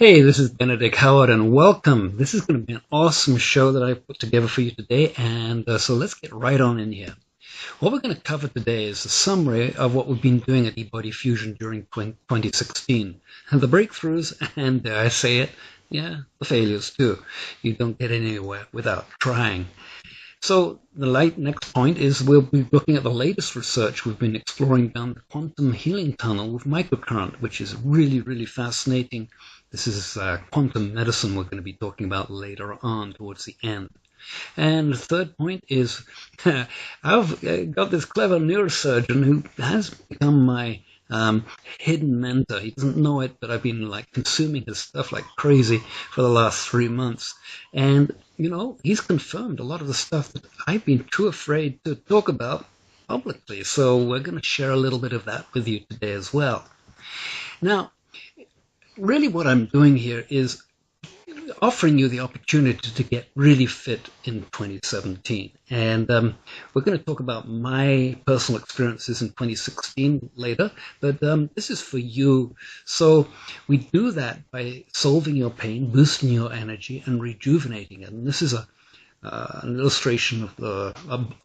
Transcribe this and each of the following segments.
Hey, this is Benedick Howard, and welcome. This is going to be an awesome show that I put together for you today, and so let's get right on in here. What we're going to cover today is a summary of what we've been doing at eBodyFUSION during 2016, and the breakthroughs, and dare I say it, yeah, the failures too. You don't get anywhere without trying. So the next point is we'll be looking at the latest research we've been exploring down the quantum healing tunnel with microcurrent, which is really, really fascinating. This is quantum medicine we're going to be talking about later on towards the end. And the third point is I've got this clever neurosurgeon who has become my hidden mentor. He doesn't know it, but I've been consuming his stuff like crazy for the last 3 months. And, he's confirmed a lot of the stuff that I've been too afraid to talk about publicly. So we're going to share a little bit of that with you today as well. Now, really what I'm doing here is offering you the opportunity to get really fit in 2017. And we're going to talk about my personal experiences in 2016 later, but this is for you. So we do that by solving your pain, boosting your energy, and rejuvenating it. And this is an illustration of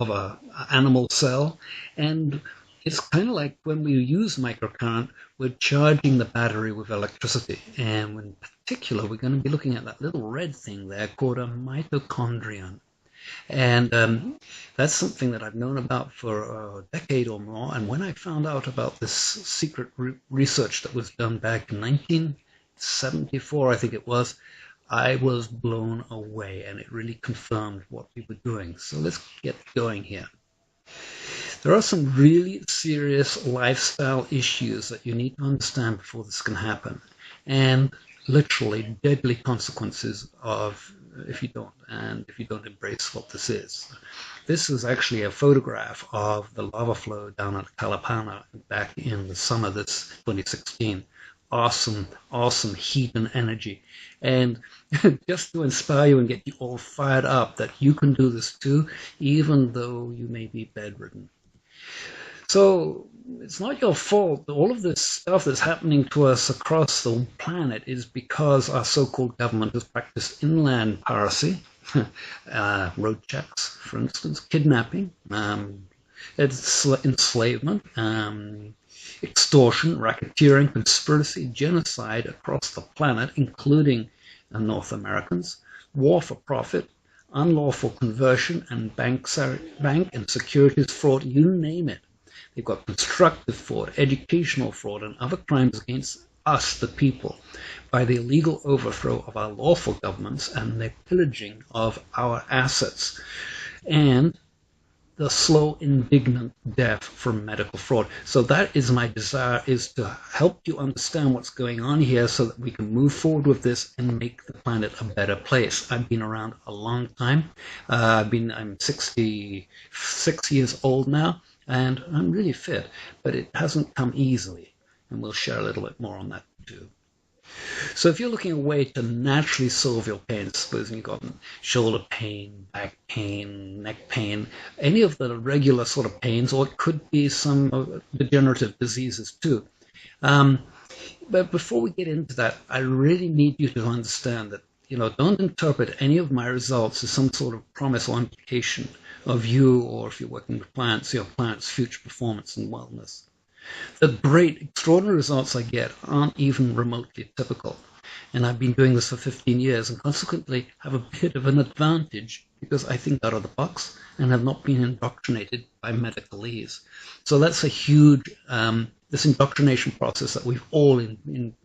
a animal cell. And it's kind of like when we use microcurrent, we're charging the battery with electricity. And in particular, we're going to be looking at that little red thing there called a mitochondrion. And that's something that I've known about for a decade or more. And when I found out about this secret research that was done back in 1974, I think it was, I was blown away, and it really confirmed what we were doing. So let's get going here. There are some really serious lifestyle issues that you need to understand before this can happen, and literally deadly consequences if you don't embrace what this is. This is actually a photograph of the lava flow down at Kalapana back in the summer this 2016. Awesome heat and energy. And just to inspire you and get you all fired up that you can do this too, even though you may be bedridden. So it's not your fault. All of this stuff that's happening to us across the planet is because our so-called government has practiced inland piracy, road checks, for instance, kidnapping, enslavement, extortion, racketeering, conspiracy, genocide across the planet, including North Americans, war for profit, unlawful conversion, and bank and securities fraud, you name it. They've got constructive fraud, educational fraud, and other crimes against us, the people, by the illegal overthrow of our lawful governments and the pillaging of our assets, and the slow, indignant death from medical fraud. So that is my desire, is to help you understand what's going on here so that we can move forward with this and make the planet a better place. I've been around a long time. I'm 66 years old now, and I'm really fit, but it hasn't come easily. And we'll share a little bit more on that too. So if you're looking at a way to naturally solve your pain, supposing you've got shoulder pain, back pain, neck pain, any of the regular sort of pains, or it could be some degenerative diseases too. But before we get into that, I really need you to understand that, don't interpret any of my results as some sort of promise or implication of you, or if you're working with clients, your clients' future performance and wellness. The great, extraordinary results I get aren't even remotely typical. And I've been doing this for 15 years and consequently have a bit of an advantage because I think out of the box and have not been indoctrinated by medicalese. So that's a huge, this indoctrination process that we've all been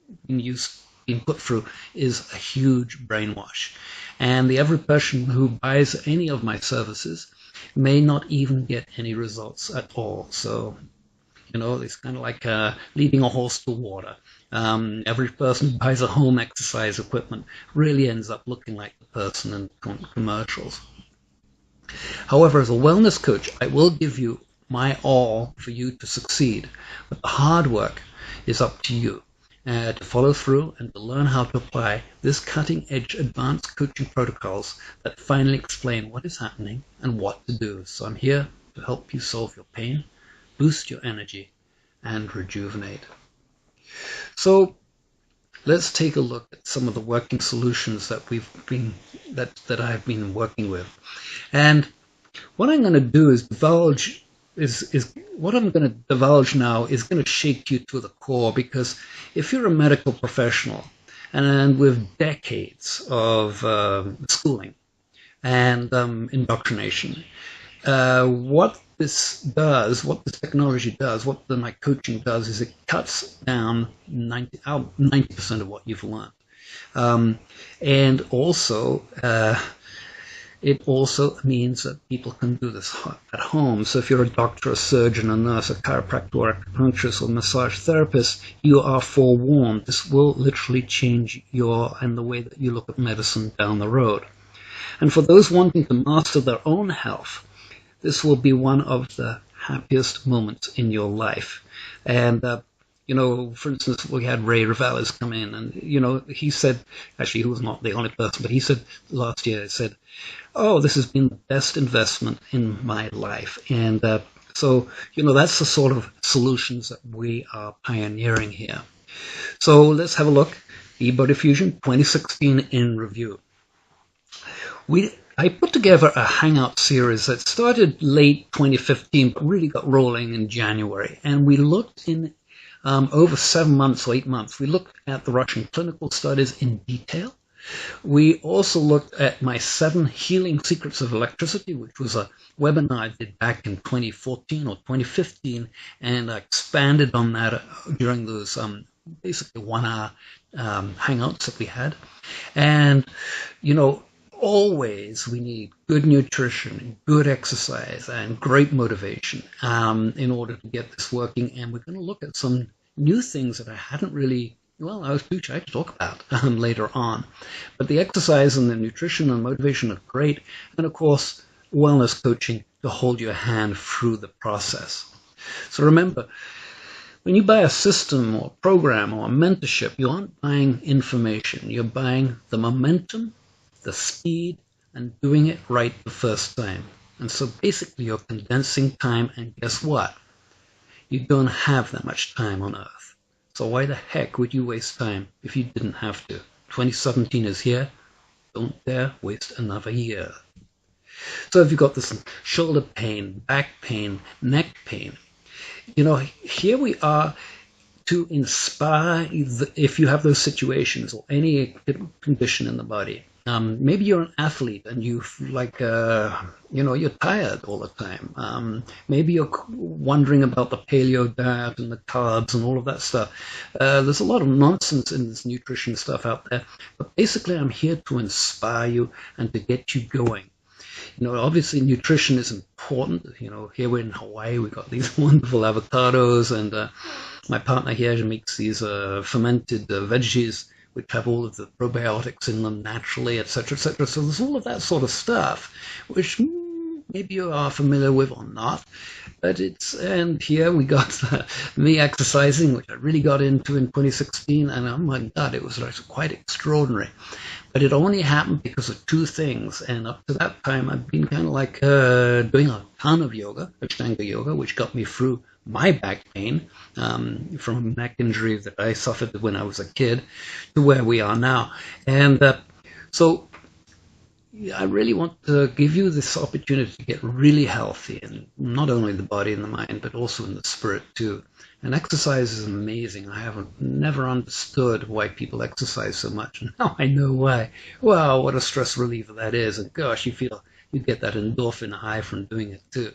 put through is a huge brainwash. And the average person who buys any of my services may not even get any results at all. So it's kind of like leading a horse to water. Every person who buys a home exercise equipment really ends up looking like the person in commercials. However, as a wellness coach, I will give you my all for you to succeed. But the hard work is up to you to follow through and to learn how to apply this cutting-edge advanced coaching protocols that finally explain what is happening and what to do. So I'm here to help you solve your pain, boost your energy, and rejuvenate. So let's take a look at some of the working solutions that I've been working with. And what I'm going to do is divulge is what I'm going to divulge now is going to shake you to the core, because if you're a medical professional and with decades of schooling and indoctrination, what this technology does, what my coaching does, is it cuts down 90% of what you've learned. And also, it also means that people can do this at home. So if you're a doctor, a surgeon, a nurse, a chiropractor, or acupuncturist, or massage therapist, you are forewarned. This will literally change the way that you look at medicine down the road. And for those wanting to master their own health, this will be one of the happiest moments in your life. And for instance, we had Ray Ravellis come in, and he said, actually, he was not the only person, but he said last year, he said, "Oh, this has been the best investment in my life." And so that's the sort of solutions that we are pioneering here. So let's have a look. eBodyFUSION 2016 in review. I put together a Hangout series that started late 2015, but really got rolling in January. And we looked in over 7 months or 8 months. We looked at the Russian clinical studies in detail. We also looked at my 7 healing secrets of electricity, which was a webinar I did back in 2014 or 2015, and I expanded on that during those basically 1 hour hangouts that we had. And always we need good nutrition, good exercise, and great motivation in order to get this working. And we're going to look at some new things that I hadn't really, I was too shy to talk about later on. But the exercise and the nutrition and motivation are great. And of course, wellness coaching to hold your hand through the process. So remember, when you buy a system or a program or a mentorship, you aren't buying information. You're buying the momentum, the speed, and doing it right the first time. And so basically you're condensing time, and guess what? You don't have that much time on Earth. So why the heck would you waste time if you didn't have to? 2017 is here. Don't dare waste another year. So if you've got this shoulder pain, back pain, neck pain, here we are to inspire, if you have those situations or any condition in the body. Maybe you're an athlete and you're tired all the time. Maybe you're wondering about the paleo diet and the carbs and all of that stuff. There's a lot of nonsense in this nutrition stuff out there. But basically, I'm here to inspire you and to get you going. Obviously nutrition is important. Here we're in Hawaii, we've got these wonderful avocados, and my partner here makes these fermented veggies, which have all of the probiotics in them naturally, etc., etc. So there's all of that sort of stuff, which maybe you are familiar with or not. But and here we got me exercising, which I really got into in 2016, and oh my God, it was quite extraordinary. But it only happened because of 2 things, and up to that time I've been kind of like doing a ton of yoga, Ashtanga yoga, which got me through my back pain from a neck injury that I suffered when I was a kid to where we are now. And so I really want to give you this opportunity to get really healthy, and not only the body and the mind, but also in the spirit too. And exercise is amazing. I have never understood why people exercise so much. Now I know why. Wow, what a stress reliever that is. And gosh, you get that endorphin high from doing it too.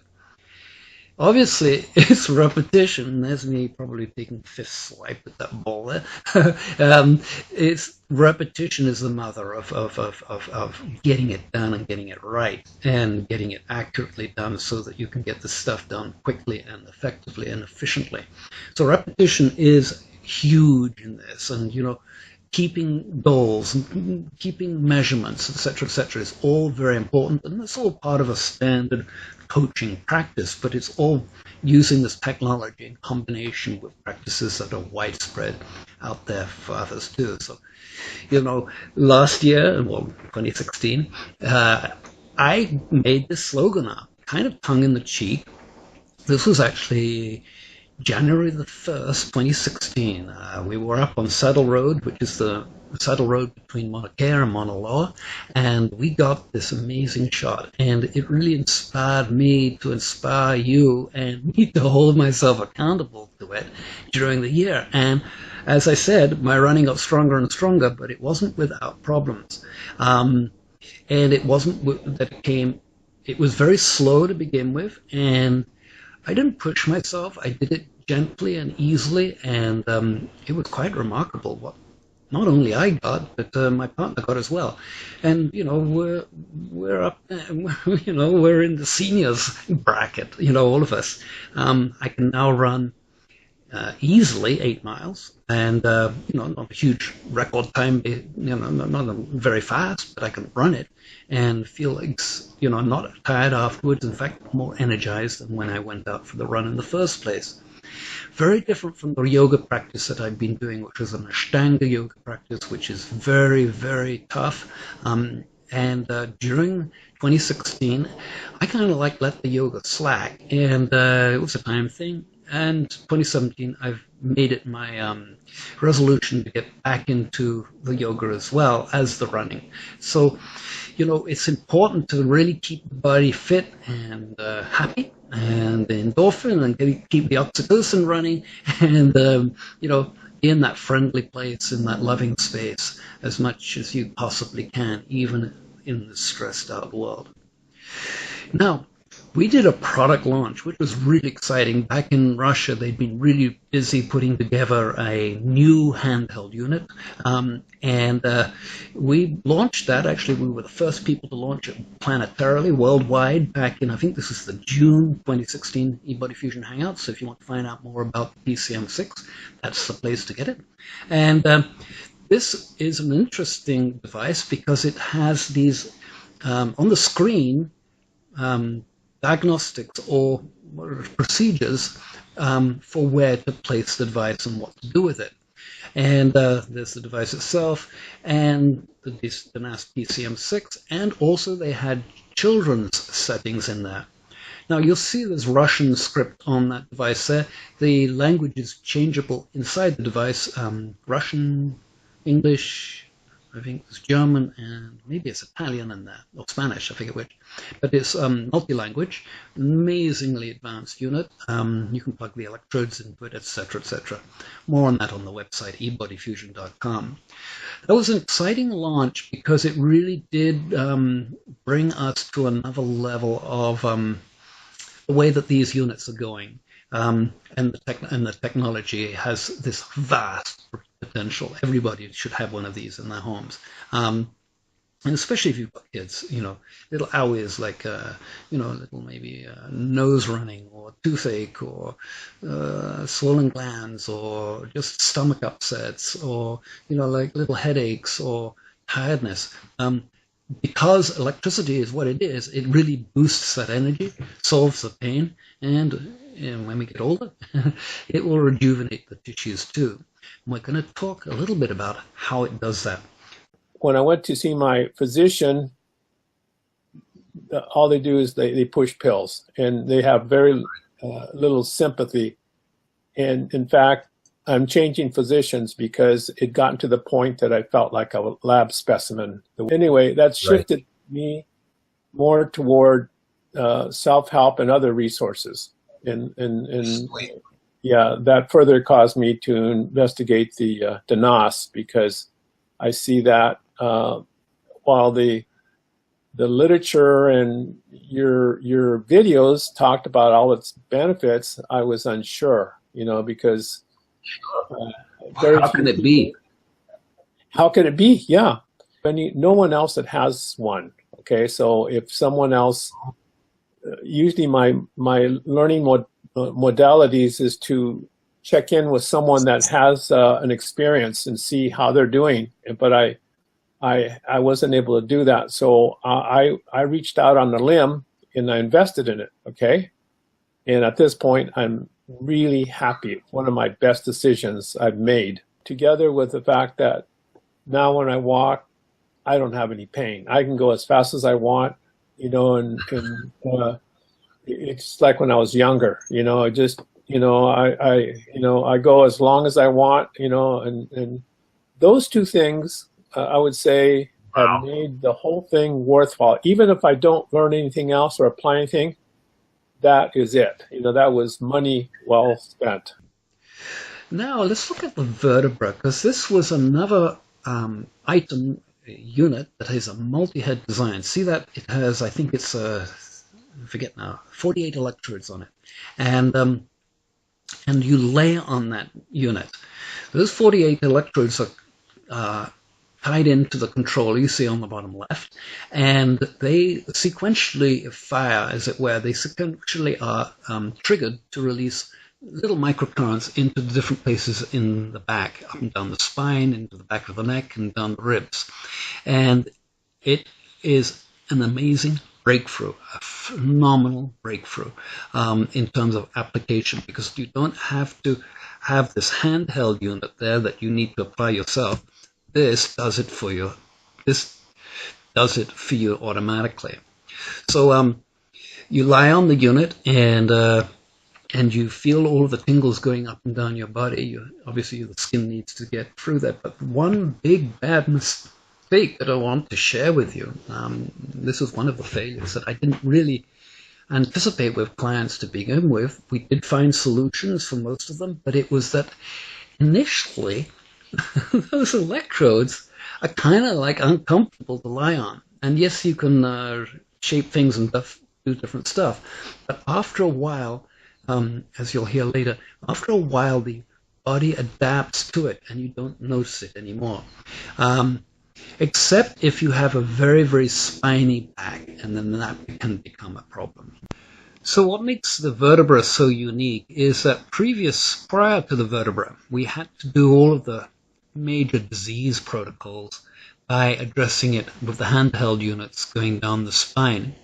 Obviously, it's repetition. There's me probably taking 5th swipe at that ball there. It's repetition is the mother of getting it done and getting it right and getting it accurately done, so that you can get the stuff done quickly and effectively and efficiently. So repetition is huge in this, and keeping goals, keeping measurements, etc., is all very important, and that's all part of a standard coaching practice, but it's all using this technology in combination with practices that are widespread out there for others too. So, last year, 2016, I made this slogan up, kind of tongue in the cheek. This was actually January the 1st, 2016. We were up on Saddle Road, which is the Saddle Road between Mauna Kea and Mauna Loa, and we got this amazing shot. And it really inspired me to inspire you and me to hold myself accountable to it during the year. And as I said, my running got stronger and stronger, but it wasn't without problems. And it wasn't that it came, it was very slow to begin with, and I didn't push myself. I did it gently and easily, and it was quite remarkable what not only I got, but my partner got as well. And we're up, we're in the seniors bracket. All of us. I can now run easily 8 miles, and not a huge record time. Not very fast, but I can run it and feel like not tired afterwards. In fact, more energized than when I went out for the run in the first place. Very different from the yoga practice that I've been doing, which was an Ashtanga yoga practice, which is very, very tough. And during 2016, I kind of let the yoga slack, and it was a time thing. And 2017, I've made it my resolution to get back into the yoga as well as the running. So, it's important to really keep the body fit and happy, and the endorphin, and keep the oxytocin running, and be in that friendly place, in that loving space, as much as you possibly can, even in the stressed out world. Now, we did a product launch, which was really exciting. Back in Russia, they'd been really busy putting together a new handheld unit. And we launched that. Actually, we were the first people to launch it planetarily, worldwide, back in, I think this is the June 2016 eBodyFUSION Hangout. So if you want to find out more about the PCM6, that's the place to get it. And this is an interesting device because it has these, on the screen, diagnostics or procedures for where to place the device and what to do with it. And there's the device itself and the DENAS PCM6, and also they had children's settings in there. Now you'll see there's Russian script on that device there. The language is changeable inside the device, Russian, English, I think it's German, and maybe it's Italian in there, or Spanish, I forget which. But it's multi-language, amazingly advanced unit. You can plug the electrodes into it, etc., etc. More on that on the website, eBodyFUSION.com. That was an exciting launch because it really did bring us to another level of the way that these units are going. And the technology has this vast potential. Everybody should have one of these in their homes. And especially if you've got kids, little owies like, little maybe nose running or toothache or swollen glands or just stomach upsets or, like little headaches or tiredness. Because electricity is what it is, it really boosts that energy, solves the pain, and when we get older, it will rejuvenate the tissues too. And we're going to talk a little bit about how it does that. When I went to see my physician, all they do is they push pills, and they have very little sympathy. And in fact, I'm changing physicians because it gotten to the point that I felt like a lab specimen. Anyway, that shifted me more toward self-help and other resources. And yeah, that further caused me to investigate the DENAS, because I see that while the literature and your videos talked about all its benefits, I was unsure, because how can it be? How can it be? Yeah. No one else that has one. Okay. So if someone else, usually my learning modalities is to check in with someone that has an experience and see how they're doing. But I wasn't able to do that. So I reached out on a limb and I invested in it. Okay. And at this point, I'm really happy. It's one of my best decisions I've made, together with the fact that now when I walk, I don't have any pain. I can go as fast as I want, and it's like when I was younger, I go as long as I want, and those two things, I would say, have made the whole thing worthwhile. Even if I don't learn anything else or apply anything, that is it. That was money well spent. Now let's look at the vertebra, because this was another unit that has a multi-head design. See that it has, I think it's I forget now, 48 electrodes on it, and you lay on that unit. Those 48 electrodes are tied into the controller you see on the bottom left, and they sequentially fire, as it were. They sequentially are triggered to release little microcurrents into the different places in the back, up and down the spine, into the back of the neck, and down the ribs. And it is an amazing breakthrough, a phenomenal breakthrough in terms of application, because you don't have to have this handheld unit there that you need to apply yourself. This does it for you. This does it for you automatically. So you lie on the unit, and you feel all of the tingles going up and down your body. Obviously, the skin needs to get through that. But one big bad mistake that I want to share with you, this was one of the failures that I didn't really anticipate with clients to begin with. We did find solutions for most of them, but it was that initially those electrodes are kind of like uncomfortable to lie on. And yes, you can shape things and do different stuff, but after a while, as you'll hear later, after a while the body adapts to it and you don't notice it anymore. Except if you have a very, very spiny back, and then that can become a problem. So what makes the vertebra so unique is that prior to the vertebra, we had to do all of the major disease protocols by addressing it with the handheld units going down the spine.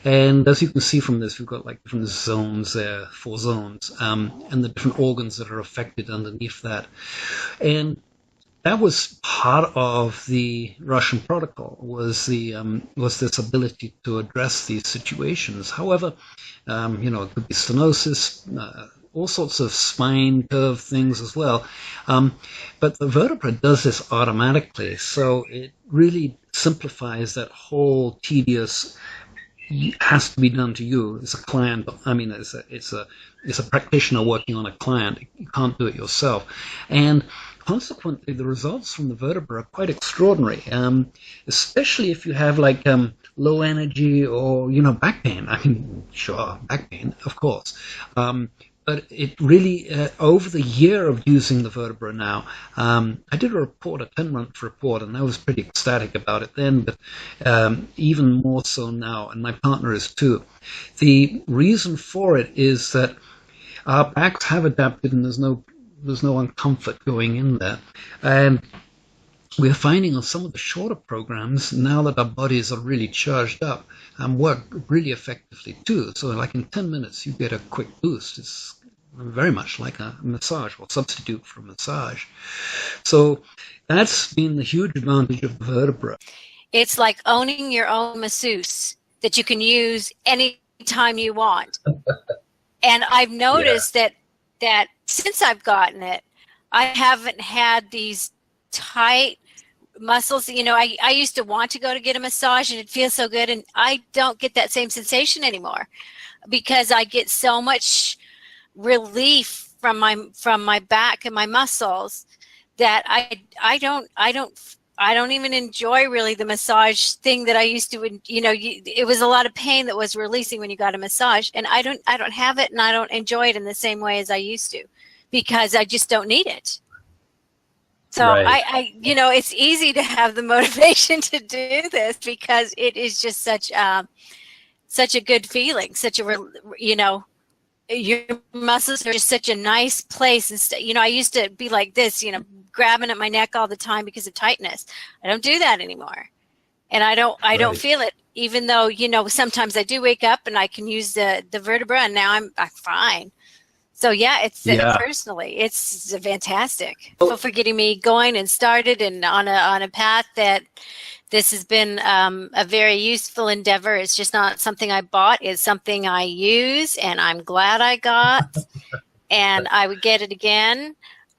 And as you can see from this, we've got like different zones there, 4 zones, and the different organs that are affected underneath that. And that was part of the Russian protocol, was this ability to address these situations. However, it could be stenosis, all sorts of spine curve things as well. But the vertebra does this automatically, so it really simplifies that whole tedious, has to be done to you as a client. I mean, it's a practitioner working on a client. You can't do it yourself. And consequently, the results from the vertebra are quite extraordinary, especially if you have like low energy or, back pain. I mean, sure, back pain, of course. But it really, over the year of using the vertebra now, I did a 10-month report, and I was pretty ecstatic about it then, but even more so now, and my partner is too. The reason for it is that our backs have adapted, and there's no uncomfort going in there. And we're finding on some of the shorter programs, now that our bodies are really charged up, work really effectively too. So like in 10 minutes, you get a quick boost. It's very much like a massage, or substitute for a massage. So that's been the huge advantage of the vertebra. It's like owning your own masseuse that you can use anytime you want. And I've noticed that since I've gotten it, I haven't had these tight muscles. I used to want to go to get a massage and it feels so good, and I don't get that same sensation anymore because I get so much relief from my back and my muscles that I don't even enjoy really the massage thing that I used to. It was a lot of pain that was releasing when you got a massage, and I don't have it, and I don't enjoy it in the same way as I used to, because I just don't need it. So right. It's easy to have the motivation to do this because it is just such a good feeling, your muscles are just such a nice place. And I used to be like this, grabbing at my neck all the time because of tightness. I don't do that anymore, and I don't feel it. Even though sometimes I do wake up and I can use the vertebra, and now I'm fine. So personally, it's fantastic. So for getting me going and started and on a path that This has been a very useful endeavor. It's just not something I bought. It's something I use, and I'm glad I got. And I would get it again.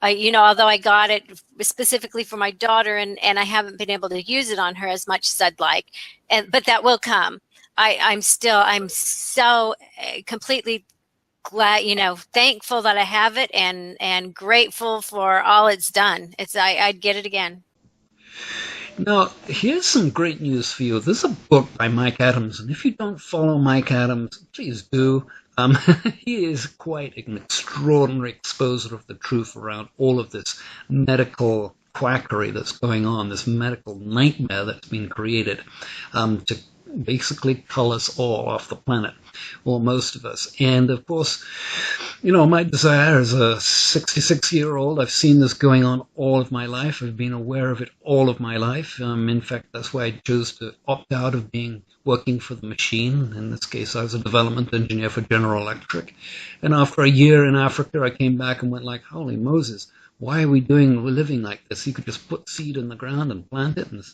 You know, although I got it specifically for my daughter, and I haven't been able to use it on her as much as I'd like. But that will come. I'm so completely glad, you know, thankful that I have it, and grateful for all it's done. I'd get it again. Now, here's some great news for you. There's a book by Mike Adams, and if you don't follow Mike Adams, please do. He is quite an extraordinary exposer of the truth around all of this medical quackery that's going on, this medical nightmare that's been created to basically cull us all off the planet, or most of us. And of course, you know, my desire as a 66-year-old, I've seen this going on all of my life. I've been aware of it all of my life. In fact, that's why I chose to opt out of working for the machine. In this case, I was a development engineer for General Electric. And after a year in Africa, I came back and went like, holy Moses, why are we living like this? You could just put seed in the ground and plant it, and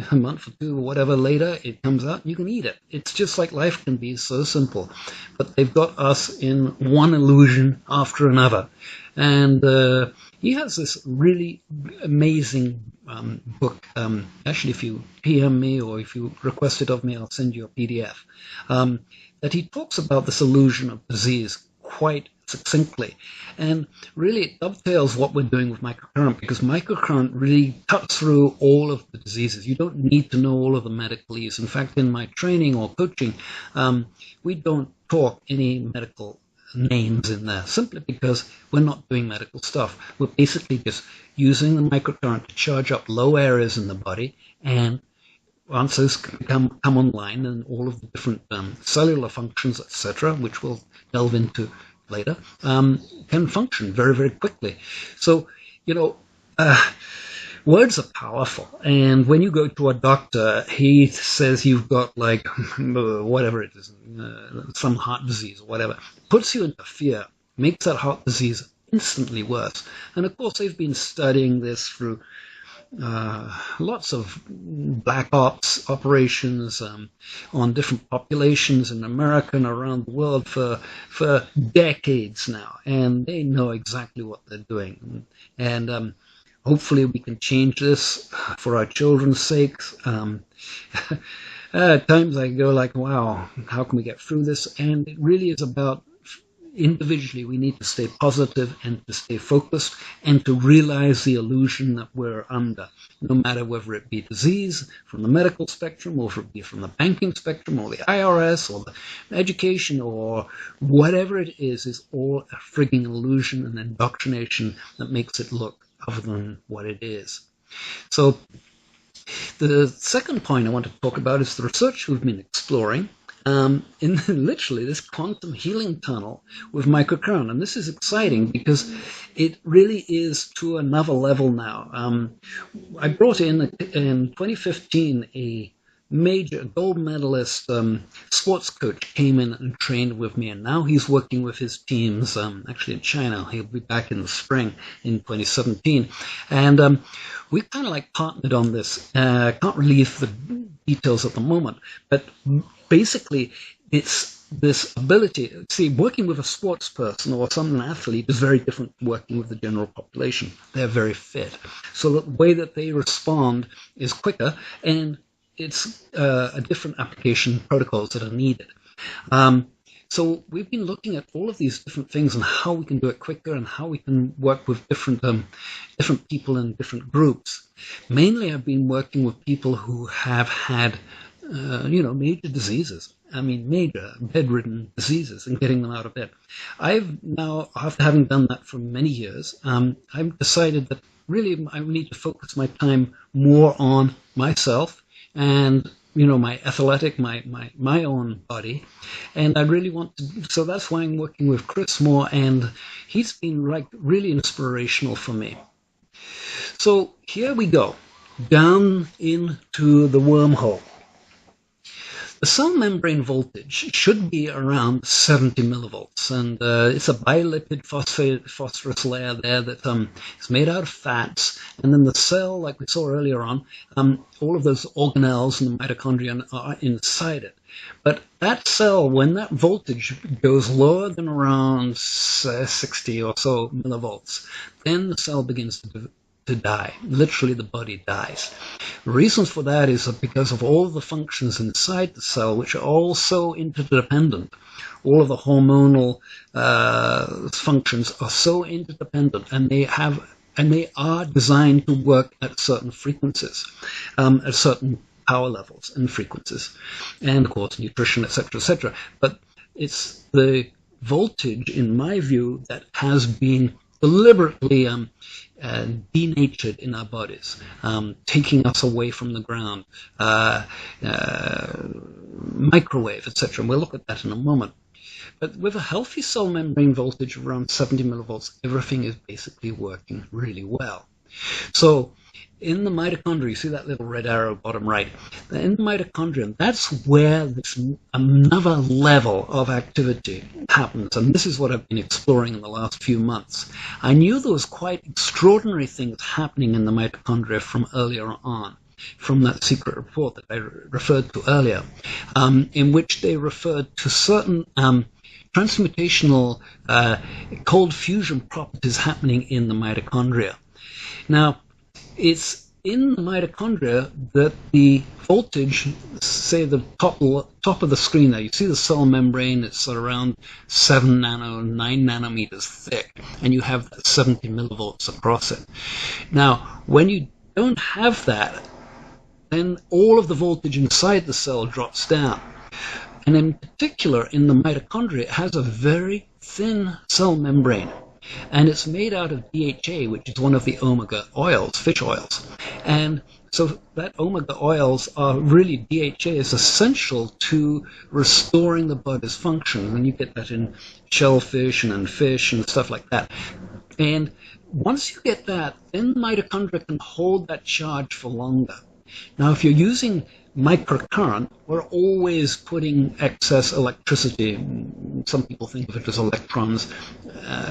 a month or two or whatever later, it comes out and you can eat it. It's just like life can be, so simple. But they've got us in one illusion after another. And he has this really amazing book. Actually, if you PM me or if you request it of me, I'll send you a PDF. That he talks about this illusion of disease quite succinctly. And really it dovetails what we're doing with microcurrent, because microcurrent really cuts through all of the diseases. You don't need to know all of the medicalese. In fact, in my training or coaching, we don't talk any medical names in there, simply because we're not doing medical stuff. We're basically just using the microcurrent to charge up low areas in the body, and once those come online, and all of the different cellular functions, etc., which we'll delve into later, can function very, very quickly. So, you know, words are powerful. And when you go to a doctor, he says you've got like whatever it is, some heart disease or whatever, puts you into fear, makes that heart disease instantly worse. And of course, they've been studying this through lots of black ops operations on different populations in America and around the world for decades now, and they know exactly what they're doing. And hopefully we can change this for our children's sakes. At times I go like, wow, how can we get through this? And it really is about individually, we need to stay positive and to stay focused and to realize the illusion that we're under, no matter whether it be disease from the medical spectrum, or if it be from the banking spectrum, or the IRS, or the education, or whatever it is all a frigging illusion and indoctrination that makes it look other than what it is. So the second point I want to talk about is the research we've been exploring in literally this quantum healing tunnel with microcurrent. And this is exciting because it really is to another level now. I brought in 2015 a major gold medalist sports coach came in and trained with me, and now he's working with his teams actually in China. He'll be back in the spring in 2017, and we kind of like partnered on this. Can't release the details at the moment, but basically it's this ability. See, working with a sports person or an athlete is very different from working with the general population. They're very fit, so the way that they respond is quicker, and it's a different application protocols that are needed. So we've been looking at all of these different things and how we can do it quicker and how we can work with different people in different groups. Mainly I've been working with people who have had major diseases. I mean, major bedridden diseases, and getting them out of bed. I've now, after having done that for many years, I've decided that really I need to focus my time more on myself and my athletic, my own body, and I really want to. So that's why I'm working with Chris more, and he's been like really inspirational for me. So here we go, down into the wormhole. The cell membrane voltage should be around 70 millivolts, and it's a bilipid phosphorus layer there that is made out of fats, and then the cell, like we saw earlier on, all of those organelles and the mitochondria are inside it. But that cell, when that voltage goes lower than around 60 or so millivolts, then the cell begins to die. Literally, the body dies. The reasons for that is because of all the functions inside the cell, which are also interdependent. All of the hormonal functions are so interdependent, and they are designed to work at certain frequencies, at certain power levels and frequencies, and of course nutrition, etc., etc. But it's the voltage, in my view, that has been deliberately denatured in our bodies, taking us away from the ground, microwave, etc. We'll look at that in a moment. But with a healthy cell membrane voltage of around 70 millivolts, everything is basically working really well. So in the mitochondria, you see that little red arrow bottom right, in the mitochondria, that's where this another level of activity happens. And this is what I've been exploring in the last few months. I knew there was quite extraordinary things happening in the mitochondria from earlier on, from that secret report that I referred to earlier, in which they referred to certain transmutational cold fusion properties happening in the mitochondria. Now, it's in the mitochondria that the voltage, say the top of the screen there, you see the cell membrane, it's around 9 nanometers thick, and you have 70 millivolts across it. Now, when you don't have that, then all of the voltage inside the cell drops down. And in particular, in the mitochondria, it has a very thin cell membrane. And it's made out of DHA, which is one of the omega oils, fish oils. And so that omega oils are really, DHA is essential to restoring the body's function. And you get that in shellfish and in fish and stuff like that. And once you get that, then the mitochondria can hold that charge for longer. Now, if you're using microcurrent, we're always putting excess electricity. Some people think of it as electrons.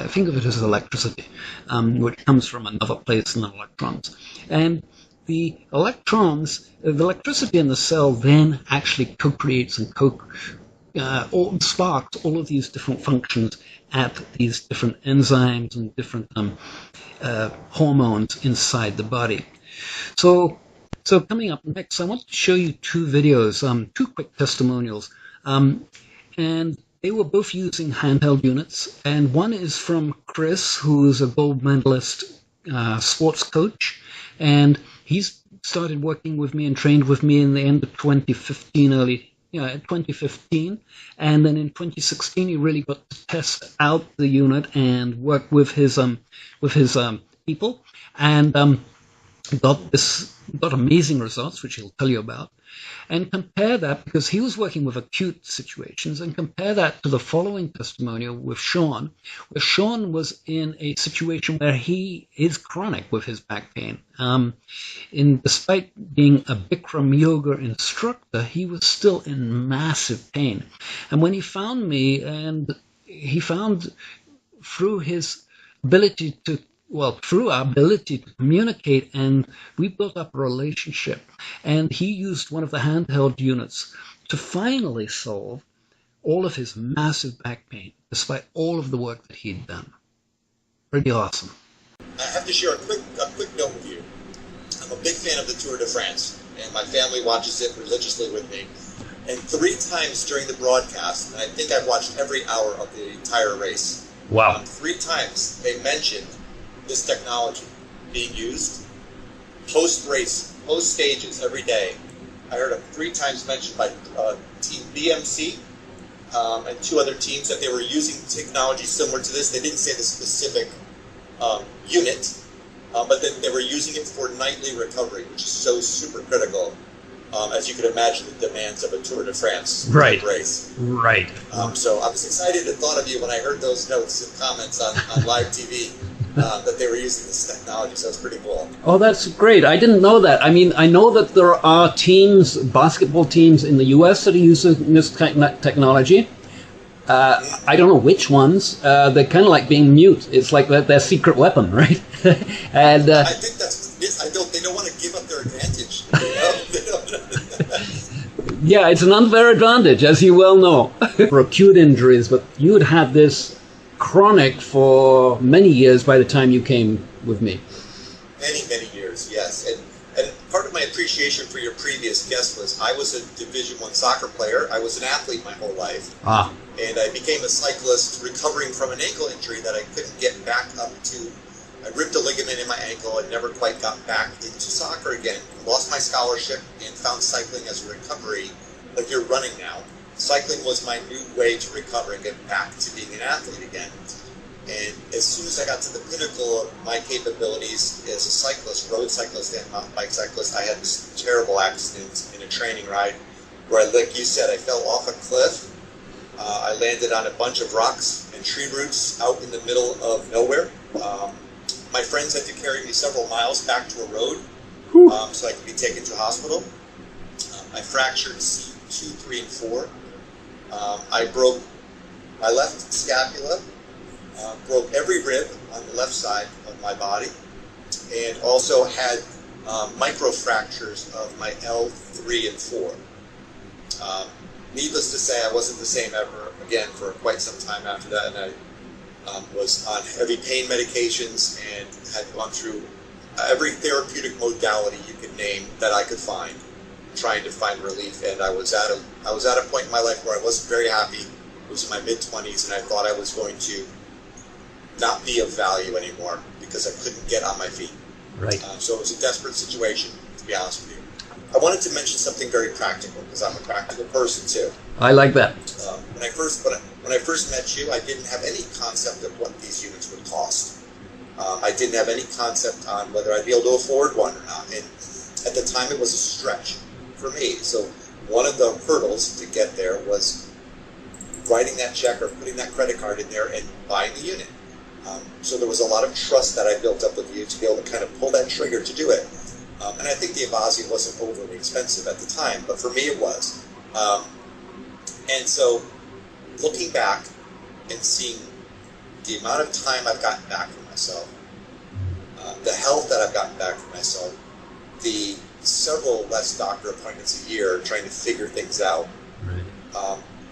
Think of it as electricity, which comes from another place than electrons. And the electrons, the electricity in the cell then actually co-creates and sparks all of these different functions at these different enzymes and different hormones inside the body. So coming up next, I want to show you two videos, two quick testimonials. And they were both using handheld units. And one is from Chris, who is a gold medalist sports coach. And he's started working with me and trained with me in the end of 2015, 2015. And then in 2016, he really got to test out the unit and work with his people. And got amazing results, which he'll tell you about, and compare that, because he was working with acute situations, and compare that to the following testimonial with Sean, where Sean was in a situation where he is chronic with his back pain. Despite being a Bikram yoga instructor, he was still in massive pain. And when he found me, and he found through our ability to communicate, and we built up a relationship. And he used one of the handheld units to finally solve all of his massive back pain, despite all of the work that he'd done. Pretty awesome. I have to share a quick note with you. I'm a big fan of the Tour de France, and my family watches it religiously with me. And 3 times during the broadcast, and I think I've watched every hour of the entire race. Wow. 3 times they mentioned this technology being used post-race, post-stages every day. I heard it 3 times mentioned by Team BMC and 2 other teams that they were using technology similar to this. They didn't say the specific unit, but then they were using it for nightly recovery, which is so super critical, as you can imagine, the demands of a Tour de France race. Right. So I was excited and thought of you when I heard those notes and comments on live TV. that they were using this technology, so it's pretty cool. Oh, that's great. I didn't know that. I mean, I know that there are teams, basketball teams in the US that are using this technology. I don't know which ones. They're kind of like being mute. It's like their secret weapon, right? And I think that's it. They don't want to give up their advantage. You know? yeah, it's an unfair advantage, as you well know, for acute injuries. But you had had this chronic for many years by the time you came with me. Many years, yes. And part of my appreciation for your previous guest was I was a Division I soccer player. I was an athlete my whole life. Ah. And I became a cyclist recovering from an ankle injury that I couldn't get back up to. I ripped a ligament in my ankle and never quite got back into soccer again. Lost my scholarship and found cycling as a recovery, like you're running now. Cycling was my new way to recover and get back to being an athlete again. And as soon as I got to the pinnacle of my capabilities as a cyclist, road cyclist and mountain bike cyclist, I had this terrible accident in a training ride where, like you said, I fell off a cliff. I landed on a bunch of rocks and tree roots out in the middle of nowhere. My friends had to carry me several miles back to a road so I could be taken to hospital. I fractured C2, 3, and 4. I broke my left scapula, broke every rib on the left side of my body, and also had micro fractures of my L3 and 4. Needless to say, I wasn't the same ever again for quite some time after that, and I was on heavy pain medications and had gone through every therapeutic modality you could name that I could find, trying to find relief. And I was at a point in my life where I wasn't very happy. It was in my mid-20s, and I thought I was going to not be of value anymore because I couldn't get on my feet. Right. So it was a desperate situation, to be honest with you. I wanted to mention something very practical because I'm a practical person too. I like that. When I first met you, I didn't have any concept of what these units would cost. I didn't have any concept on whether I'd be able to afford one or not. And at the time, it was a stretch for me. So one of the hurdles to get there was writing that check or putting that credit card in there and buying the unit. So there was a lot of trust that I built up with you to be able to kind of pull that trigger to do it. And I think the eBodyFUSION wasn't overly expensive at the time, but for me it was. And so looking back and seeing the amount of time I've gotten back for myself, the health that I've gotten back for myself, the several less doctor appointments a year trying to figure things out,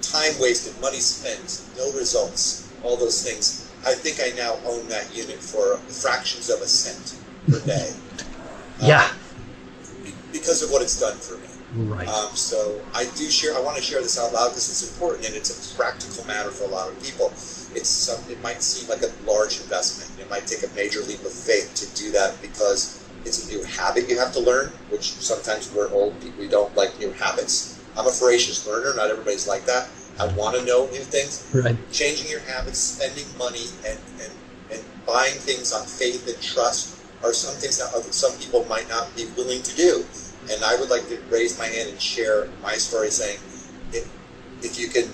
time wasted, money spent, no results, all those things. I think I now own that unit for fractions of a cent per day. Yeah. Because of what it's done for me. Right. So I want to share this out loud because it's important and it's a practical matter for a lot of people. It might seem like a large investment. It might take a major leap of faith to do that because it's a new habit you have to learn, which sometimes we're old people, we don't like new habits. I'm a voracious learner, not everybody's like that. I want to know new things. Right. Changing your habits, spending money, and buying things on faith and trust are some things that some people might not be willing to do. And I would like to raise my hand and share my story saying, if you can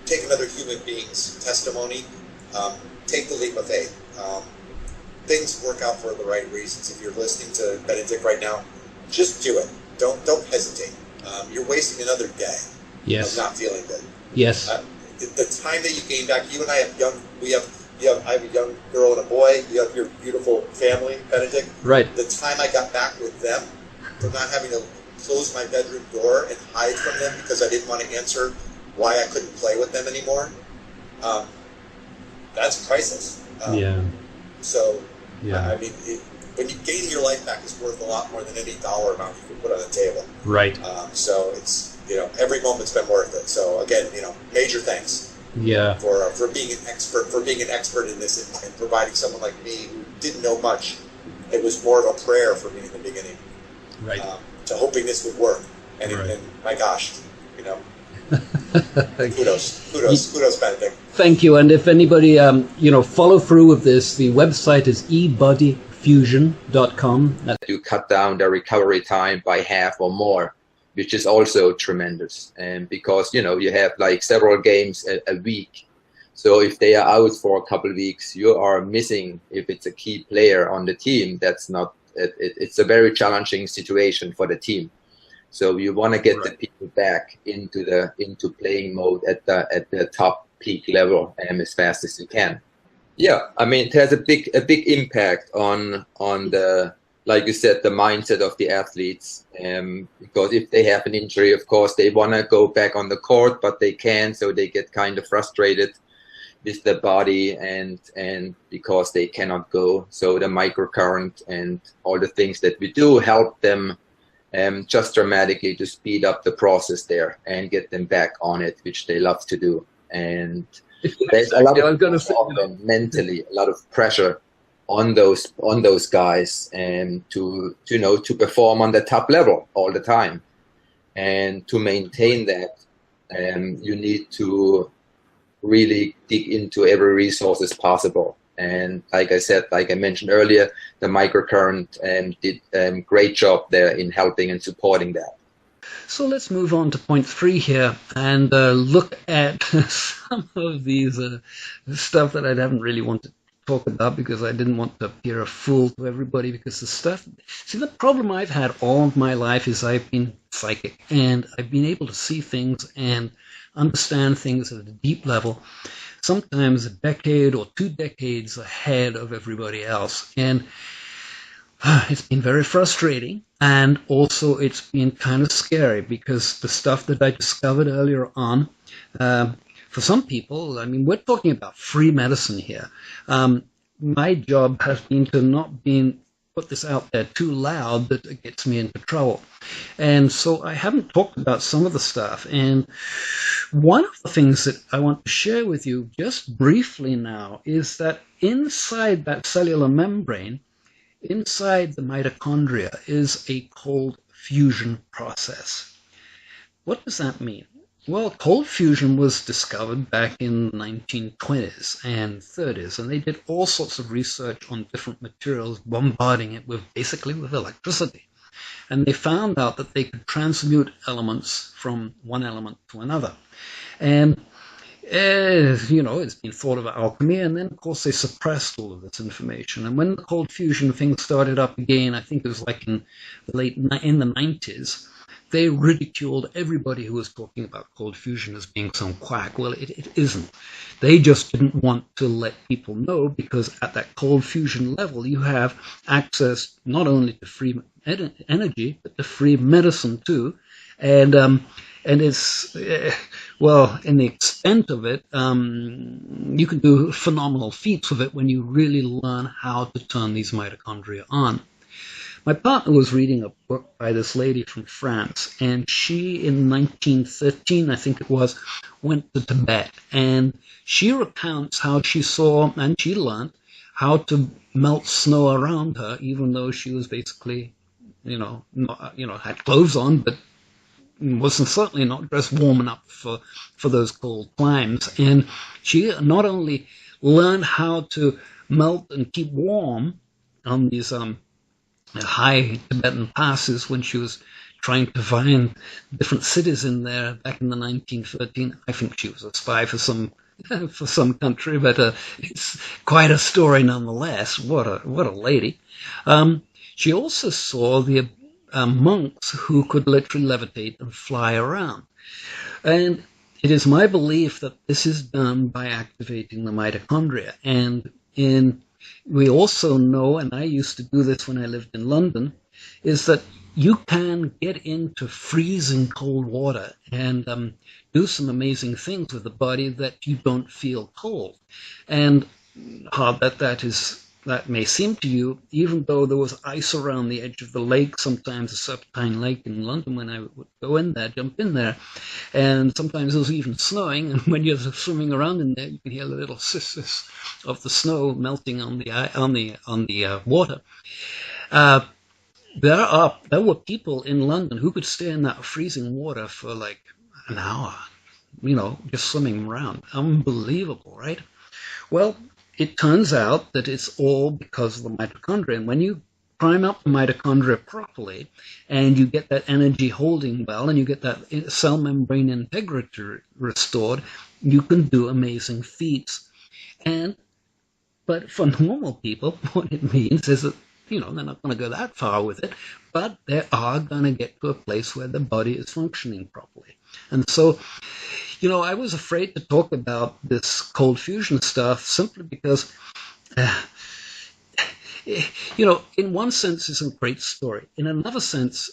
take another human being's testimony, take the leap of faith. Things work out for the right reasons. If you're listening to Benedick right now, just do it. Don't hesitate. You're wasting another day of not feeling good. Yes. The time that you gain back, you and I have I have a young girl and a boy. You have your beautiful family, Benedick. Right. The time I got back with them, from not having to close my bedroom door and hide from them because I didn't want to answer why I couldn't play with them anymore, that's priceless. So, I mean, when you gaining your life back is worth a lot more than any dollar amount you can put on the table. Right. So it's, every moment's been worth it. So again, major thanks. Yeah. For being an expert in this and providing someone like me who didn't know much. It was more of a prayer for me in the beginning. Right. To hoping this would work. And, and my gosh, kudos, Benedick. Thank you. And if anybody, follow through with this, the website is eBodyFUSION.com. You cut down the recovery time by half or more, which is also tremendous. And because, you have like several games a week. So if they are out for a couple of weeks, you are missing, if it's a key player on the team, that's not, it's a very challenging situation for the team. So you want to get the people back into playing mode at the top peak level as fast as you can. Yeah, I mean, it has a big impact on the, like you said, the mindset of the athletes. Because if they have an injury, of course, they want to go back on the court, but they can't, so they get kind of frustrated with their body and because they cannot go. So the microcurrent and all the things that we do help them just dramatically to speed up the process there and get them back on it, which they love to do. And there's a lot of mentally, a lot of pressure on those guys and to perform on the top level all the time. And to maintain that, you need to really dig into every resource as possible. And like I said, like I mentioned earlier, the microcurrent did a great job there in helping and supporting that. So let's move on to point 3 here and look at some of these stuff that I haven't really wanted to talk about because I didn't want to appear a fool to everybody, because the stuff, see, the problem I've had all of my life is I've been psychic and I've been able to see things and understand things at a deep level, sometimes a decade or 2 decades ahead of everybody else. And it's been very frustrating, and also it's been kind of scary because the stuff that I discovered earlier on, for some people, I mean, we're talking about free medicine here. My job has been to not put this out there too loud that it gets me into trouble. And so I haven't talked about some of the stuff. And one of the things that I want to share with you just briefly now is that inside that cellular membrane, inside the mitochondria, is a cold fusion process. What does that mean? Well, cold fusion was discovered back in the 1920s and 30s, and they did all sorts of research on different materials, bombarding it basically with electricity. And they found out that they could transmute elements from one element to another. And it's been thought of alchemy, and then of course they suppressed all of this information. And when the cold fusion thing started up again, I think it was like in the 90s, they ridiculed everybody who was talking about cold fusion as being some quack. Well, it isn't. They just didn't want to let people know, because at that cold fusion level, you have access not only to free energy, but to free medicine too. And it's, well, in the extent of it, you can do phenomenal feats with it when you really learn how to turn these mitochondria on. My partner was reading a book by this lady from France, and she, in 1913, I think it was, went to Tibet, and she recounts how she saw and she learned how to melt snow around her, even though she was basically, had clothes on, but wasn't certainly not dressed warm enough for those cold climes. And she not only learned how to melt and keep warm on these high Tibetan passes when she was trying to find different cities in there back in the 1913. I think she was a spy for some country, but it's quite a story nonetheless. What a lady. She also saw the monks who could literally levitate and fly around. And it is my belief that this is done by activating the mitochondria. And we also know, and I used to do this when I lived in London, is that you can get into freezing cold water and do some amazing things with the body that you don't feel cold. And hard that may seem to you, even though there was ice around the edge of the lake, sometimes a serpentine lake in London, when I would go in there, jump in there, and sometimes it was even snowing, and when you're swimming around in there, you can hear the little hiss of the snow melting on the water. There were people in London who could stay in that freezing water for like an hour, just swimming around. Unbelievable, right? Well, it turns out that it's all because of the mitochondria. And when you prime up the mitochondria properly, and you get that energy holding well, and you get that cell membrane integrity restored, you can do amazing feats. But for normal people, what it means is that, they're not going to go that far with it, but they are going to get to a place where the body is functioning properly. And so, I was afraid to talk about this cold fusion stuff simply because, in one sense, it's a great story. In another sense,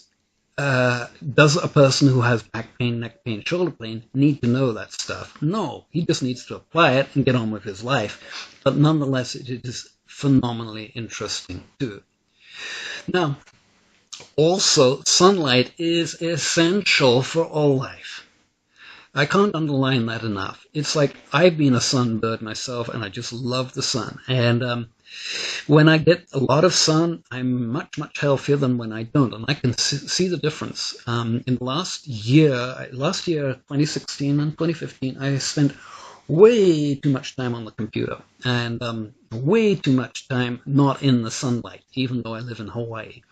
does a person who has back pain, neck pain, shoulder pain need to know that stuff? No, he just needs to apply it and get on with his life. But nonetheless, it is phenomenally interesting too. Now, also, sunlight is essential for all life. I can't underline that enough. It's like I've been a sunbird myself, and I just love the sun. And when I get a lot of sun, I'm much, much healthier than when I don't. And I can see the difference. In the last year, 2016 and 2015, I spent way too much time on the computer and way too much time not in the sunlight, even though I live in Hawaii.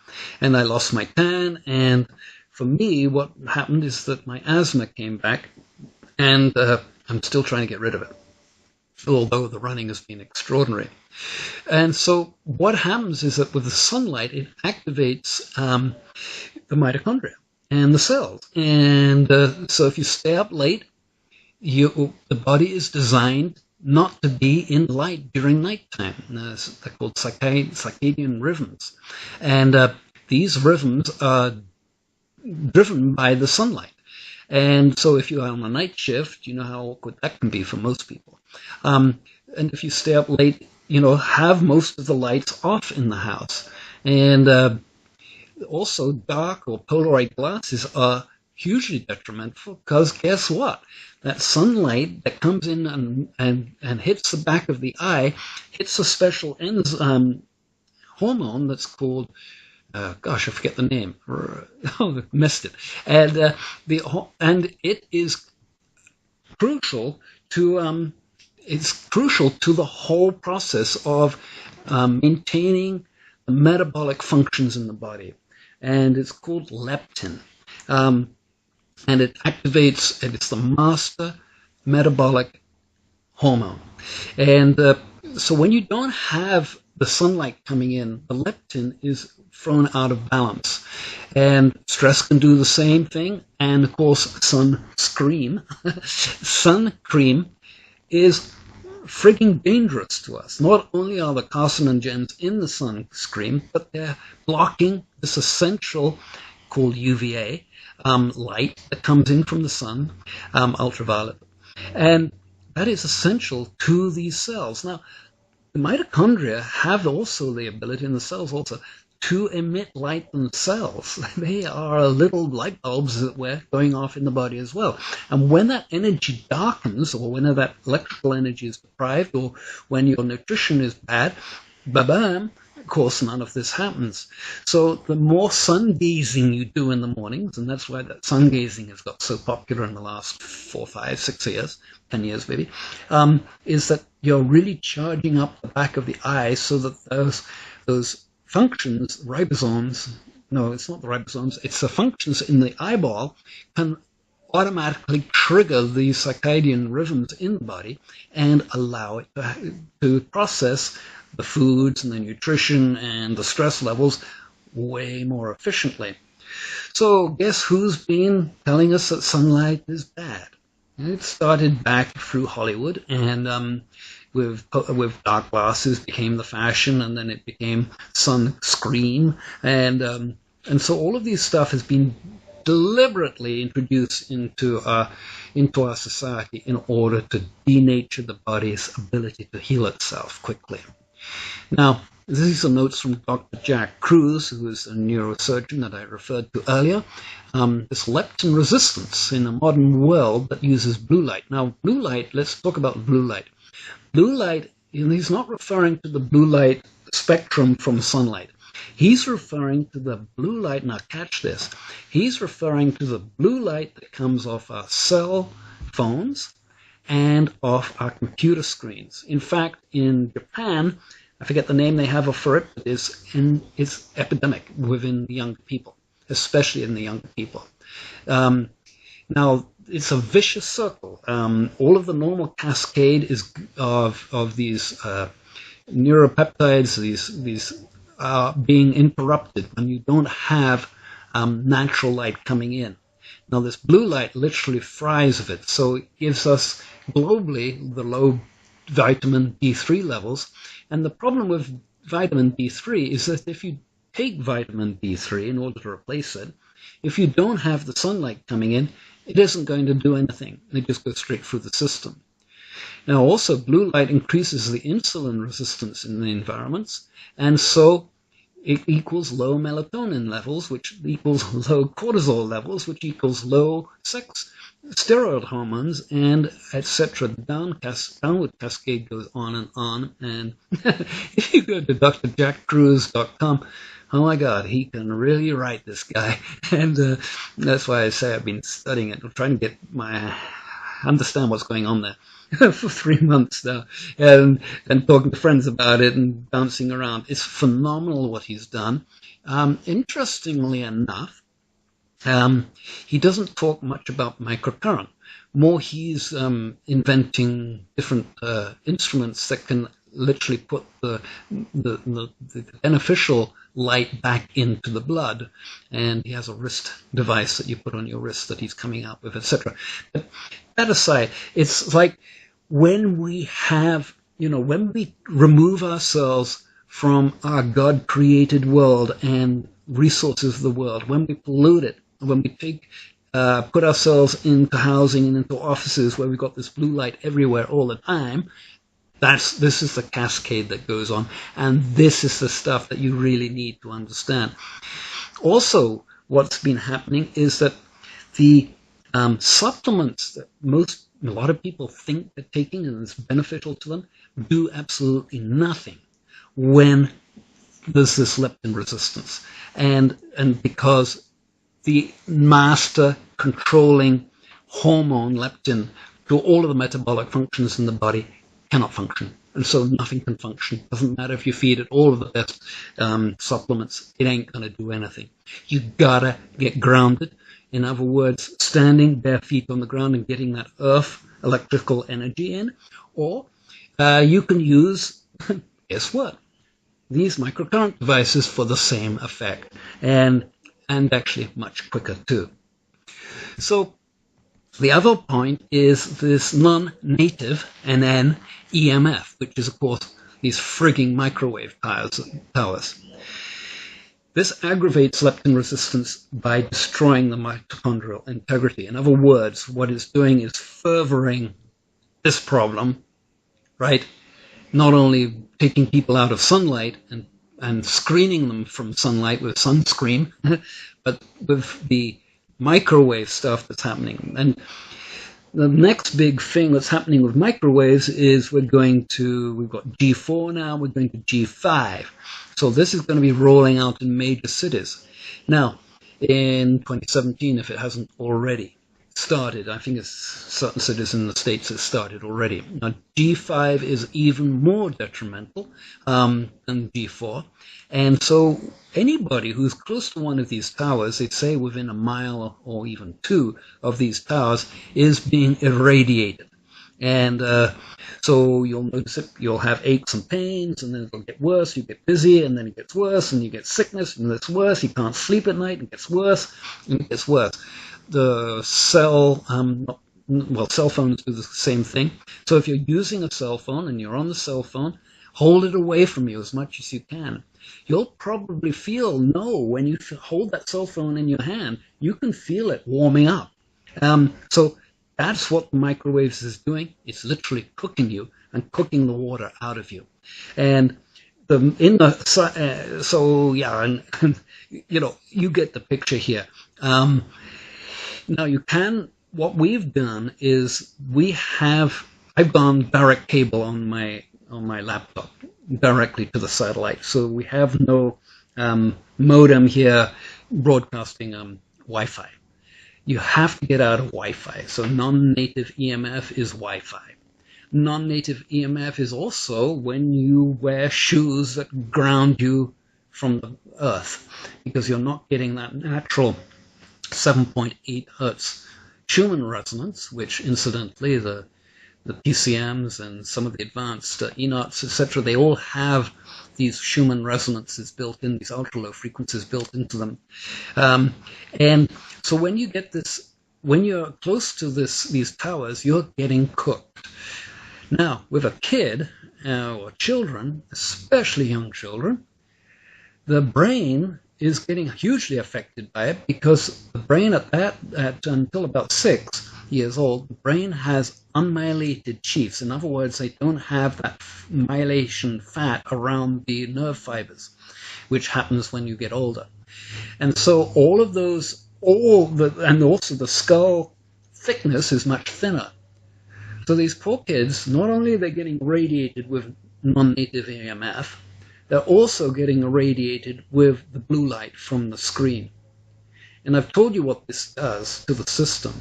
And I lost my tan. And for me, what happened is that my asthma came back, and I'm still trying to get rid of it, although the running has been extraordinary. And so what happens is that with the sunlight, it activates the mitochondria and the cells. And so if you stay up late, the body is designed not to be in light during nighttime. They're called circadian rhythms. And these rhythms are driven by the sunlight. And so if you're on a night shift, you know how awkward that can be for most people. And if you stay up late, have most of the lights off in the house. And also dark or Polaroid glasses are hugely detrimental because guess what? That sunlight that comes in and hits the back of the eye hits a special hormone that's called, I forget the name. Oh, missed it. And it is crucial to the whole process of maintaining the metabolic functions in the body. And it's called leptin. And it activates, and it's the master metabolic hormone. And so when you don't have the sunlight coming in, the leptin is thrown out of balance. And stress can do the same thing. And of course, Sunscream is frigging dangerous to us. Not only are the carcinogens in the sunscreen, but they're blocking this essential called UVA light that comes in from the sun, ultraviolet. And that is essential to these cells. Now, the mitochondria have also the ability, and the cells also, to emit light themselves. They are little light bulbs that were going off in the body as well. And when that energy darkens, or when that electrical energy is deprived, or when your nutrition is bad, ba-bam, of course, none of this happens. So the more sungazing you do in the mornings, and that's why that sungazing has got so popular in the last 4, 5, 6 years, 10 years maybe, is that you're really charging up the back of the eye so that those functions, ribosomes, no, it's not the ribosomes, it's the functions in the eyeball can automatically trigger these circadian rhythms in the body and allow it to process the foods and the nutrition and the stress levels way more efficiently. So guess who's been telling us that sunlight is bad? It started back through Hollywood, and with dark glasses became the fashion, and then it became Sunscream, and so all of these stuff has been deliberately introduced into our society in order to denature the body's ability to heal itself quickly. Now, these are notes from Dr. Jack Cruz, who is a neurosurgeon that I referred to earlier. This leptin resistance in a modern world that uses blue light. Now, blue light, let's talk about blue light. Blue light, he's not referring to the blue light spectrum from sunlight. He's referring to the blue light, now catch this, he's referring to the blue light that comes off our cell phones and off our computer screens. In fact, in Japan, I forget the name they have for it, but it's epidemic within the younger people, especially in the younger people. Now, it's a vicious circle. All of the normal cascade is of these neuropeptides, these are being interrupted when you don't have natural light coming in. Now, this blue light literally fries of it, so it gives us globally the low vitamin D3 levels. And the problem with vitamin D3 is that if you take vitamin D3 in order to replace it, if you don't have the sunlight coming in, it isn't going to do anything. It just goes straight through the system. Now, also, blue light increases the insulin resistance in the environments, and so it equals low melatonin levels, which equals low cortisol levels, which equals low sex steroid hormones, and etc. The downward cascade goes on. And if you go to drjackcruz.com, oh my God, he can really write, this guy. And that's why I say I've been studying it. I'm trying to get understand what's going on there for 3 months now, and talking to friends about it and bouncing around. It's phenomenal what he's done. Interestingly enough, he doesn't talk much about microcurrent. More, he's inventing different instruments that can literally put the beneficial light back into the blood. And he has a wrist device that you put on your wrist that he's coming out with, etc. But that aside, it's like when we have, when we remove ourselves from our God-created world and resources of the world, when we pollute it, when we put ourselves into housing and into offices where we've got this blue light everywhere all the time, this is the cascade that goes on, and this is the stuff that you really need to understand. Also, what's been happening is that the supplements that a lot of people think they're taking and it's beneficial to them do absolutely nothing when there's this leptin resistance, and because the master controlling hormone leptin to all of the metabolic functions in the body cannot function. And so nothing can function. Doesn't matter if you feed it all of the best supplements, it ain't going to do anything. You gotta get grounded. In other words, standing bare feet on the ground and getting that earth electrical energy in. Or you can use, guess what? These microcurrent devices for the same effect. And actually much quicker too. So the other point is this non-native nnEMF, which is, of course, these frigging microwave powers. This aggravates leptin resistance by destroying the mitochondrial integrity. In other words, what it's doing is furthering this problem, right? Not only taking people out of sunlight and screening them from sunlight with Sunscream, but with the microwave stuff that's happening. And the next big thing that's happening with microwaves is we've got G4 now, we're going to G5. So this is going to be rolling out in major cities. Now, in 2017, if it hasn't already started, I think it's certain cities in the States have started already. Now, G5 is even more detrimental than G4. And so anybody who's close to one of these towers, they say within a mile or even 2 of these towers, is being irradiated. And so you'll notice it, you'll have aches and pains, and then it'll get worse, you get busy, and then it gets worse, and you get sickness, and it's worse, you can't sleep at night, and it gets worse, and it gets worse. The cell phones do the same thing. So if you're using a cell phone and you're on the cell phone, hold it away from you as much as you can. You'll probably when you hold that cell phone in your hand, you can feel it warming up. So that's what the microwaves is doing. It's literally cooking you and cooking the water out of you. And you get the picture here. Now what we've done is I've gone direct cable on my laptop directly to the satellite. So we have no modem here broadcasting Wi-Fi. You have to get out of Wi-Fi. So non-native EMF is Wi-Fi. non-native EMF is also when you wear shoes that ground you from the earth, because you're not getting that natural 7.8 hertz Schumann resonance, which incidentally the PCMs and some of the advanced ENOTs, etc., they all have these Schumann resonances built in, these ultra-low frequencies built into them. And so when you get this, when you're close to these towers, you're getting cooked. Now, with a kid or children, especially young children, the brain is getting hugely affected by it, because the brain until about 6 years old, the brain has unmyelated chiefs. In other words, they don't have that myelation fat around the nerve fibers, which happens when you get older. And so all of those, and also the skull thickness is much thinner. So these poor kids, not only are they getting radiated with non-native EMF, they're also getting irradiated with the blue light from the screen. And I've told you what this does to the system.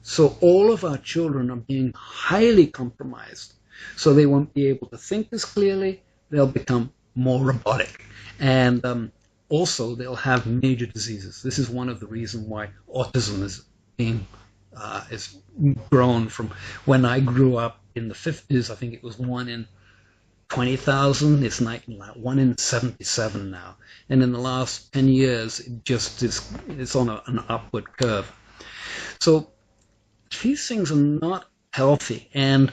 So all of our children are being highly compromised. So they won't be able to think as clearly. They'll become more robotic. And also they'll have major diseases. This is one of the reasons why autism is being is grown from when I grew up in the 50s. I think it was 1 in 20,000. It's like 1 in 77 now. And in the last 10 years, it just is, it's on an upward curve. So these things are not healthy. And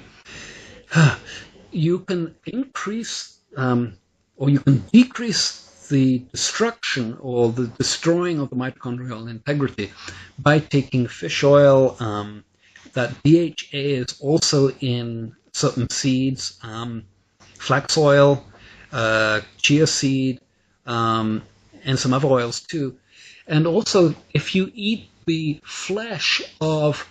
you can increase or you can decrease the destruction or the destroying of the mitochondrial integrity by taking fish oil. That DHA is also in certain seeds, flax oil, chia seed, and some other oils too. And also, if you eat the flesh of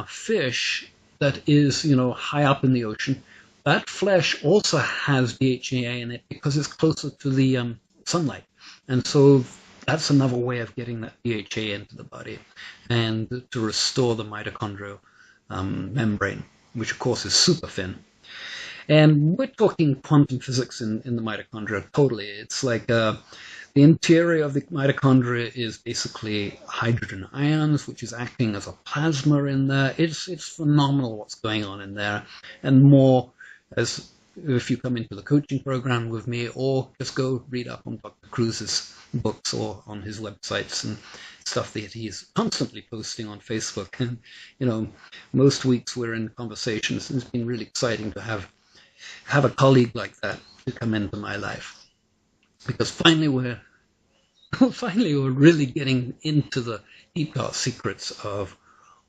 fish that is, high up in the ocean, that flesh also has DHA in it because it's closer to the sunlight. And so that's another way of getting that DHA into the body and to restore the mitochondrial membrane, which of course is super thin. And we're talking quantum physics in the mitochondria totally. It's like the interior of the mitochondria is basically hydrogen ions, which is acting as a plasma in there. It's phenomenal what's going on in there. And more as if you come into the coaching program with me, or just go read up on Dr. Cruz's books or on his websites and stuff that he's constantly posting on Facebook. And, most weeks we're in conversations, and it's been really exciting to have a colleague like that to come into my life, because finally we're really getting into the deep dark secrets of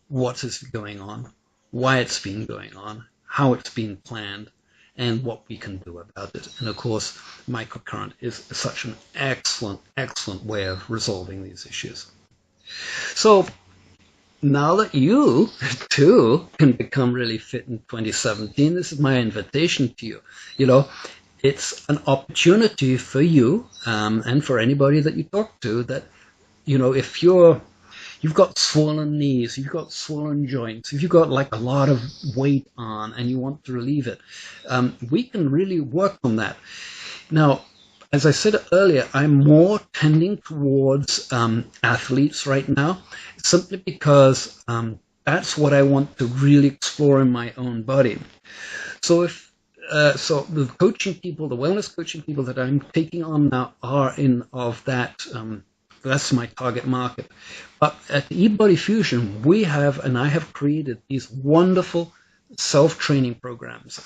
what is going on, why it's been going on, how it's been planned, and what we can do about it. And of course, microcurrent is such an excellent way of resolving these issues. So now that you too can become really fit in 2017, this is my invitation to you. It's an opportunity for you and for anybody that you talk to that, if you've got swollen knees, you've got swollen joints, if you've got like a lot of weight on and you want to relieve it, we can really work on that. Now, as I said earlier, I'm more tending towards athletes right now, simply because that's what I want to really explore in my own body. So so the coaching people, the wellness coaching people that I'm taking on now are that's my target market. But at eBodyFUSION, I have created these wonderful self-training programs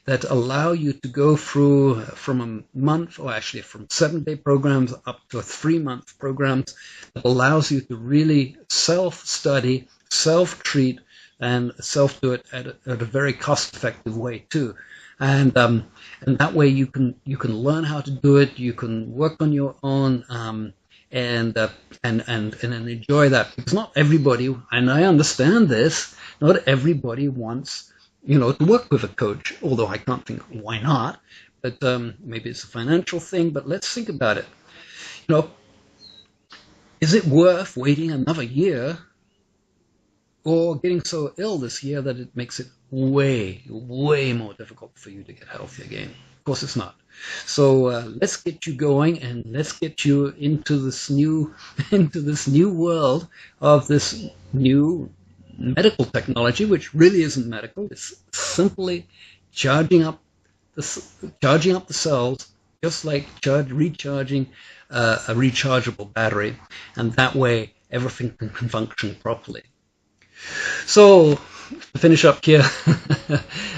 that allow you to go through from a month, or actually from 7-day programs up to a 3-month programs that allows you to really self-study, self-treat, and self-do it at a very cost-effective way too. And that way you can learn how to do it. You can work on your own and enjoy that, because not everybody, and I understand this, not everybody wants to work with a coach. Although I can't think why not, but maybe it's a financial thing. But let's think about it. Is it worth waiting another year or getting so ill this year that it makes it way, way more difficult for you to get healthy again. Of course, it's not. So let's get you going, and let's get you into this new world of this new medical technology, which really isn't medical. It's simply charging up the cells, just like recharging a rechargeable battery, and that way everything can function properly. So, to finish up here,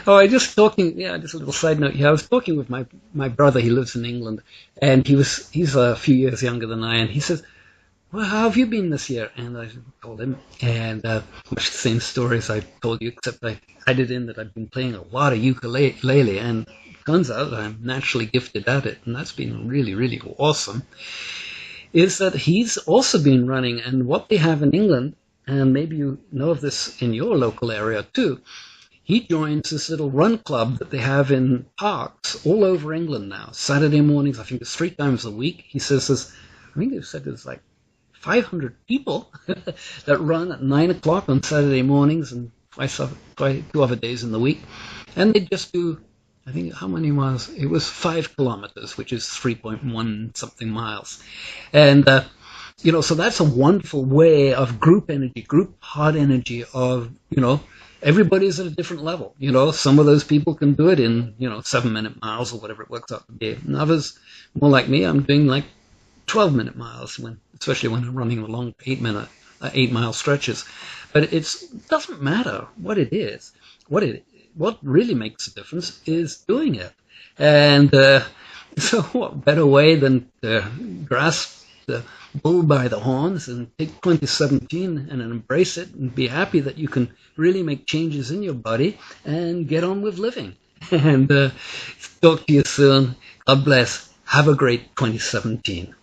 just a little side note here. I was talking with my brother. He lives in England, and he's a few years younger than I, and he says, well, how have you been this year? And I told him, and much the same stories I told you, except I added in that I've been playing a lot of ukulele, and it turns out I'm naturally gifted at it, and that's been really, really awesome, is that he's also been running, and what they have in England, and maybe you know of this in your local area too, he joins this little run club that they have in parks all over England now. Saturday mornings, I think it's 3 times a week. He says there's like 500 people that run at 9 o'clock on Saturday mornings and 2 other days in the week. And they just do, I think, how many miles? It was 5 kilometers, which is 3.1 something miles. And, so that's a wonderful way of group energy, group heart energy of, everybody's at a different level. Some of those people can do it in, 7-minute miles or whatever it works out to be. And others, more like me, I'm doing like 12-minute miles, especially when I'm running long 8-mile stretches. But it doesn't matter what it is. What really makes a difference is doing it. And so what better way than to grasp the bull by the horns and take 2017 and embrace it and be happy that you can really make changes in your body and get on with living. And talk to you soon. God bless. Have a great 2017.